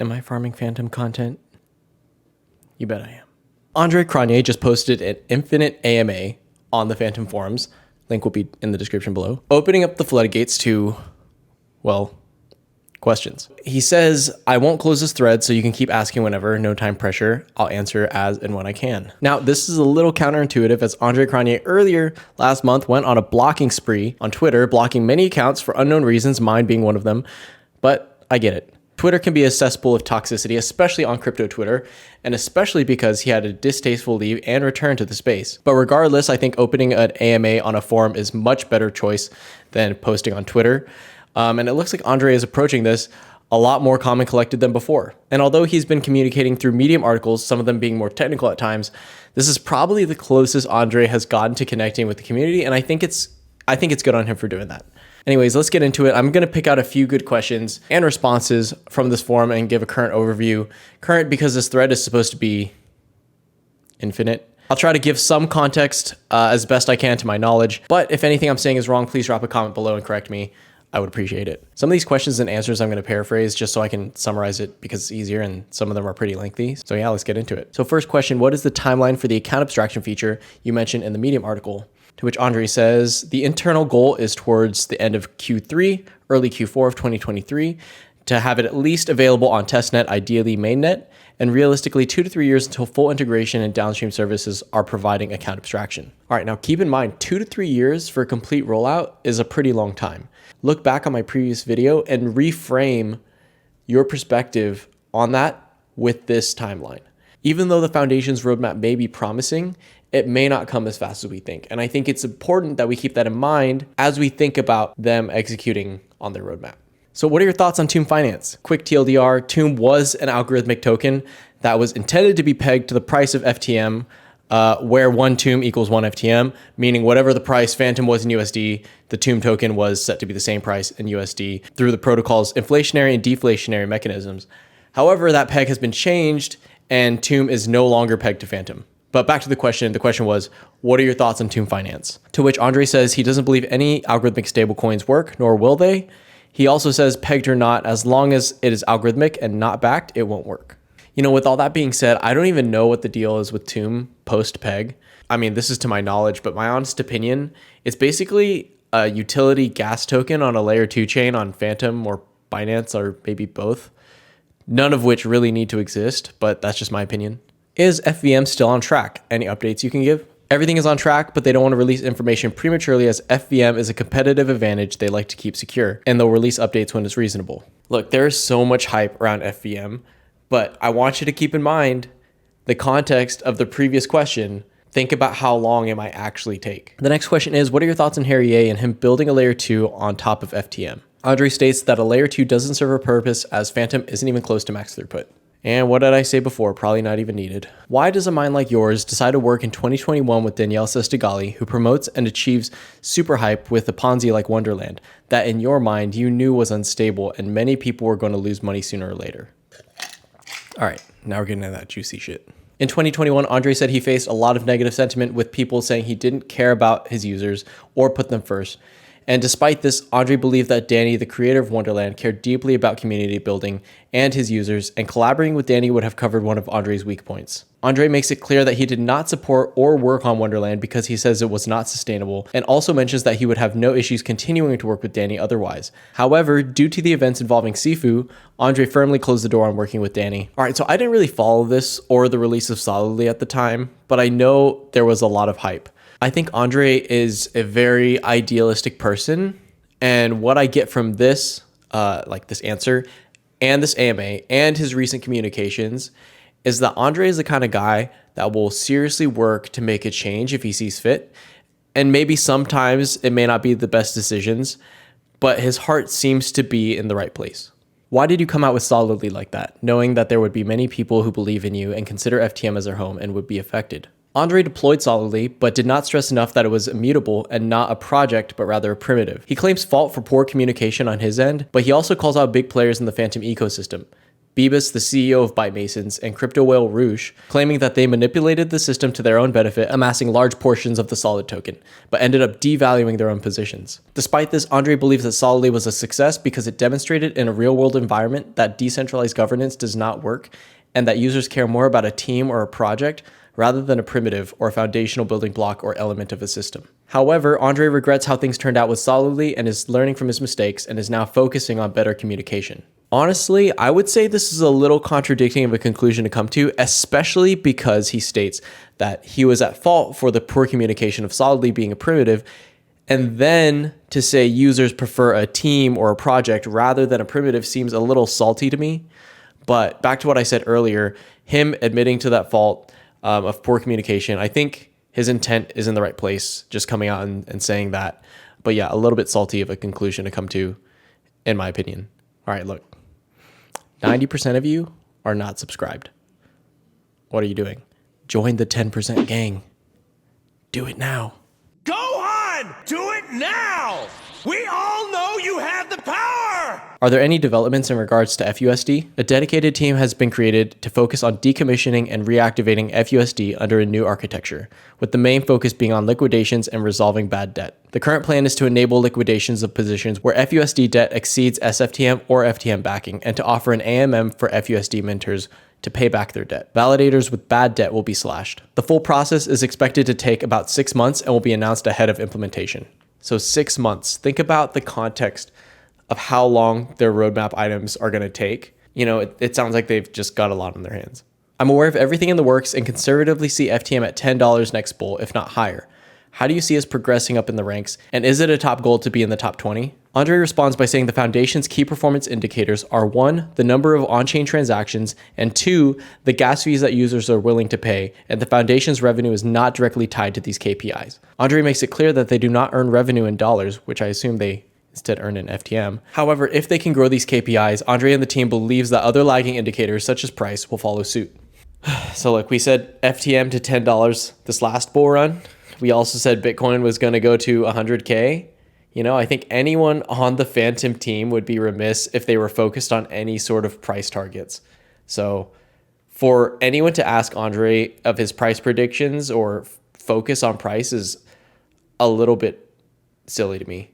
Am I farming Fantom content? You bet I am. Andre Cronje just posted an infinite AMA on the Fantom forums. Link will be in the description below. Opening up the floodgates to, well, questions. He says, I won't close this thread so you can keep asking whenever, no time pressure. I'll answer as and when I can. Now, this is a little counterintuitive as Andre Cronje earlier last month went on a blocking spree on Twitter, blocking many accounts for unknown reasons, mine being one of them. But I get it. Twitter can be a cesspool of toxicity, especially on crypto Twitter, and especially because he had a distasteful leave and return to the space. But regardless, I think opening an AMA on a forum is much better choice than posting on Twitter. And it looks like Andre is approaching this a lot more calm and collected than before. And although he's been communicating through Medium articles, some of them being more technical at times, this is probably the closest Andre has gotten to connecting with the community, and I think it's good on him for doing that. Anyways, let's get into it. I'm going to pick out a few good questions and responses from this forum and give a current overview. Current because this thread is supposed to be infinite. I'll try to give some context as best I can to my knowledge, but if anything I'm saying is wrong, please drop a comment below and correct me. I would appreciate it. Some of these questions and answers I'm going to paraphrase just so I can summarize it because it's easier, and some of them are pretty lengthy. So yeah, let's get into it. So first question, what is the timeline for the account abstraction feature you mentioned in the Medium article? To which Andre says, the internal goal is towards the end of Q3, early Q4 of 2023, to have it at least available on testnet, ideally mainnet, and realistically 2 to 3 years until full integration and downstream services are providing account abstraction. All right, now keep in mind, 2 to 3 years for a complete rollout is a pretty long time. Look back on my previous video and reframe your perspective on that with this timeline. Even though the foundation's roadmap may be promising, it may not come as fast as we think. And I think it's important that we keep that in mind as we think about them executing on their roadmap. So what are your thoughts on Tomb Finance? Quick TLDR, Tomb was an algorithmic token that was intended to be pegged to the price of FTM, where one Tomb equals one FTM, meaning whatever the price Fantom was in USD, the Tomb token was set to be the same price in USD through the protocol's inflationary and deflationary mechanisms. However, that peg has been changed and Tomb is no longer pegged to Fantom. But back to the question was, what are your thoughts on Tomb Finance? To which Andre says he doesn't believe any algorithmic stablecoins work, nor will they. He also says, pegged or not, as long as it is algorithmic and not backed, it won't work. You know, with all that being said, I don't even know what the deal is with Tomb post-peg. I mean, this is to my knowledge, but my honest opinion, it's basically a utility gas token on a layer 2 chain on Fantom or Binance or maybe both. None of which really need to exist, but that's just my opinion. Is FVM still on track? Any updates you can give? Everything is on track, but they don't want to release information prematurely as FVM is a competitive advantage they like to keep secure, and they'll release updates when it's reasonable. Look, there is so much hype around FVM, but I want you to keep in mind the context of the previous question. Think about how long it might actually take. The next question is, what are your thoughts on Harry A and him building a layer 2 on top of FTM? Andre states that a layer 2 doesn't serve a purpose as Fantom isn't even close to max throughput. And what did I say before? Probably not even needed. Why does a mind like yours decide to work in 2021 with Daniele Sestagali, who promotes and achieves super hype with a Ponzi like Wonderland, that in your mind you knew was unstable and many people were going to lose money sooner or later? All right, now we're getting into that juicy shit. In 2021, Andre said he faced a lot of negative sentiment with people saying he didn't care about his users or put them first. And despite this, Andre believed that Dani, the creator of Wonderland, cared deeply about community building and his users, and collaborating with Dani would have covered one of Andre's weak points. Andre makes it clear that he did not support or work on Wonderland because he says it was not sustainable, and also mentions that he would have no issues continuing to work with Dani otherwise. However, due to the events involving Sifu, Andre firmly closed the door on working with Dani. All right, so I didn't really follow this or the release of Solidly at the time, but I know there was a lot of hype. I think Andre is a very idealistic person, and what I get from this, this answer and this AMA and his recent communications is that Andre is the kind of guy that will seriously work to make a change if he sees fit. And maybe sometimes it may not be the best decisions, but his heart seems to be in the right place. Why did you come out with Solidly like that, knowing that there would be many people who believe in you and consider FTM as their home and would be affected? Andre deployed Solidly, but did not stress enough that it was immutable and not a project, but rather a primitive. He claims fault for poor communication on his end, but he also calls out big players in the Fantom ecosystem. Bebus, the CEO of ByteMasons, and crypto whale Rouge, claiming that they manipulated the system to their own benefit, amassing large portions of the Solid token, but ended up devaluing their own positions. Despite this, Andre believes that Solidly was a success because it demonstrated in a real-world environment that decentralized governance does not work, and that users care more about a team or a project rather than a primitive or foundational building block or element of a system. However, Andre regrets how things turned out with Solidly and is learning from his mistakes and is now focusing on better communication. Honestly, I would say this is a little contradicting of a conclusion to come to, especially because he states that he was at fault for the poor communication of Solidly being a primitive, and then to say users prefer a team or a project rather than a primitive seems a little salty to me. But back to what I said earlier, him admitting to that fault of poor communication, I think his intent is in the right place, just coming out and saying that. But yeah, a little bit salty of a conclusion to come to, in my opinion. All right, look. 90% of you are not subscribed. What are you doing? Join the 10% gang. Do it now. Go on! Do it now! We all know you have the power! Are there any developments in regards to FUSD? A dedicated team has been created to focus on decommissioning and reactivating FUSD under a new architecture, with the main focus being on liquidations and resolving bad debt. The current plan is to enable liquidations of positions where FUSD debt exceeds SFTM or FTM backing, and to offer an AMM for FUSD minters to pay back their debt. Validators with bad debt will be slashed. The full process is expected to take about 6 months and will be announced ahead of implementation. So 6 months. Think about the context of how long their roadmap items are going to take. You know, it sounds like they've just got a lot on their hands. I'm aware of everything in the works and conservatively see FTM at $10 next bull, if not higher. How do you see us progressing up in the ranks? And is it a top goal to be in the top 20? Andre responds by saying the foundation's key performance indicators are 1, the number of on-chain transactions, and 2, the gas fees that users are willing to pay, and the foundation's revenue is not directly tied to these KPIs. Andre makes it clear that they do not earn revenue in dollars, which I assume they instead earn in FTM. However, if they can grow these KPIs, Andre and the team believes that other lagging indicators such as price will follow suit. So look, we said FTM to $10 this last bull run. We also said Bitcoin was going to go to 100K. You know, I think anyone on the Fantom team would be remiss if they were focused on any sort of price targets. So for anyone to ask Andre of his price predictions or focus on price is a little bit silly to me.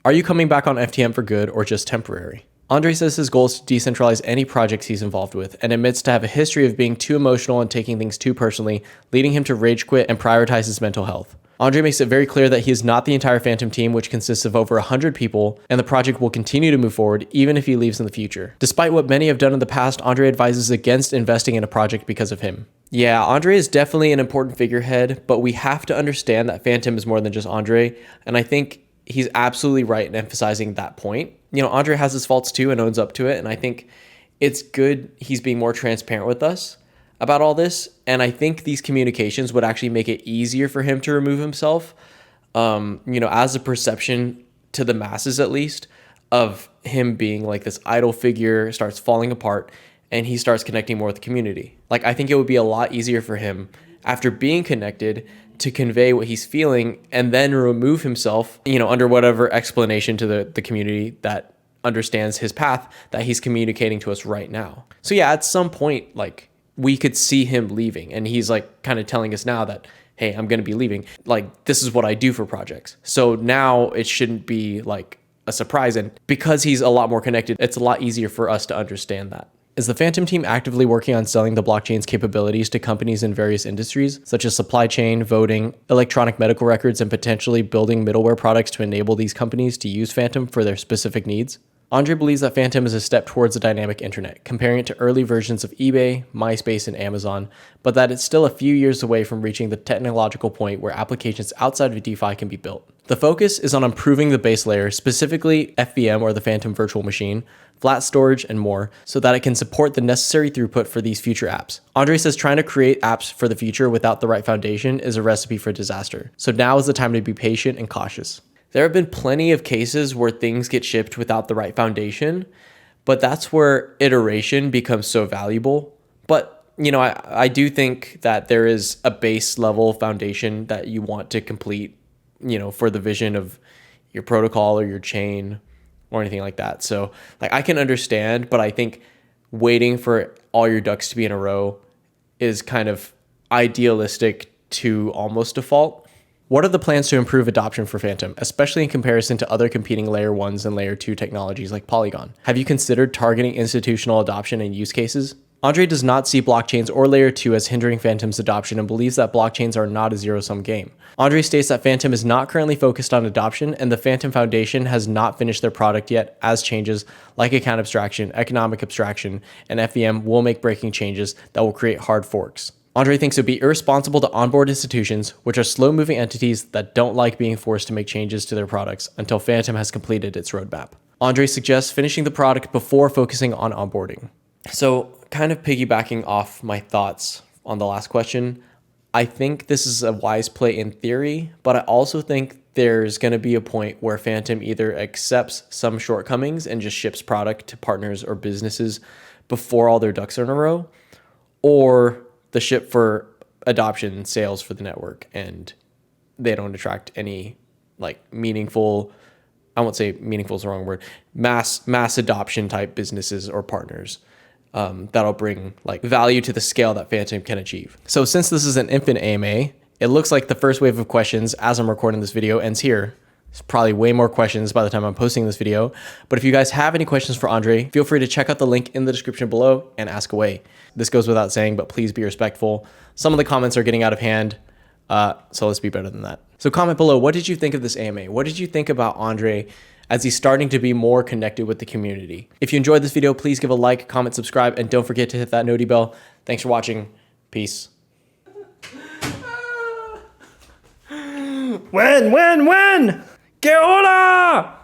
Are you coming back on FTM for good or just temporary? Andre says his goal is to decentralize any projects he's involved with and admits to have a history of being too emotional and taking things too personally, leading him to rage quit and prioritize his mental health. Andre makes it very clear that he is not the entire Fantom team, which consists of over 100 people, and the project will continue to move forward even if he leaves in the future. Despite what many have done in the past, Andre advises against investing in a project because of him. Yeah, Andre is definitely an important figurehead, but we have to understand that Fantom is more than just Andre, and I think he's absolutely right in emphasizing that point. You know, Andre has his faults too and owns up to it, and I think it's good he's being more transparent with us about all this, and I think these communications would actually make it easier for him to remove himself, you know, as a perception to the masses at least, of him being like this idol figure starts falling apart, and he starts connecting more with the community. Like, I think it would be a lot easier for him after being connected to convey what he's feeling and then remove himself, you know, under whatever explanation to the community that understands his path that he's communicating to us right now. So yeah, at some point, like, we could see him leaving, and he's like kind of telling us now that, hey, I'm going to be leaving. Like, this is what I do for projects. So now it shouldn't be like a surprise. And because he's a lot more connected, it's a lot easier for us to understand that. Is the Fantom team actively working on selling the blockchain's capabilities to companies in various industries, such as supply chain, voting, electronic medical records, and potentially building middleware products to enable these companies to use Fantom for their specific needs? Andre believes that Fantom is a step towards a dynamic internet, comparing it to early versions of eBay, MySpace, and Amazon, but that it's still a few years away from reaching the technological point where applications outside of DeFi can be built. The focus is on improving the base layer, specifically FVM or the Fantom virtual machine, flat storage, and more, so that it can support the necessary throughput for these future apps. Andre says trying to create apps for the future without the right foundation is a recipe for disaster. So now is the time to be patient and cautious. There have been plenty of cases where things get shipped without the right foundation, but that's where iteration becomes so valuable. But, you know, I do think that there is a base level foundation that you want to complete, you know, for the vision of your protocol or your chain or anything like that. So, like, I can understand, but I think waiting for all your ducks to be in a row is kind of idealistic to almost default. What are the plans to improve adoption for Fantom, especially in comparison to other competing layer 1s and layer 2 technologies like Polygon? Have you considered targeting institutional adoption and use cases? Andre does not see blockchains or layer 2 as hindering Fantom's adoption and believes that blockchains are not a zero-sum game. Andre states that Fantom is not currently focused on adoption, and the Fantom Foundation has not finished their product yet, as changes like account abstraction, economic abstraction, and FTM will make breaking changes that will create hard forks. Andre thinks it would be irresponsible to onboard institutions, which are slow-moving entities that don't like being forced to make changes to their products until Fantom has completed its roadmap. Andre suggests finishing the product before focusing on onboarding. So, kind of piggybacking off my thoughts on the last question, I think this is a wise play in theory, but I also think there's going to be a point where Fantom either accepts some shortcomings and just ships product to partners or businesses before all their ducks are in a row, or the ship for adoption sales for the network and they don't attract any like meaningful, I won't say meaningful is the wrong word, mass adoption type businesses or partners that'll bring like value to the scale that Fantom can achieve. So since this is an infinite AMA, it looks like the first wave of questions as I'm recording this video ends here. There's probably way more questions by the time I'm posting this video. But if you guys have any questions for Andre, feel free to check out the link in the description below and ask away. This goes without saying, but please be respectful. Some of the comments are getting out of hand, so let's be better than that. So comment below, what did you think of this AMA? What did you think about Andre as he's starting to be more connected with the community? If you enjoyed this video, please give a like, comment, subscribe, and don't forget to hit that noti bell. Thanks for watching. Peace. When? Que hola!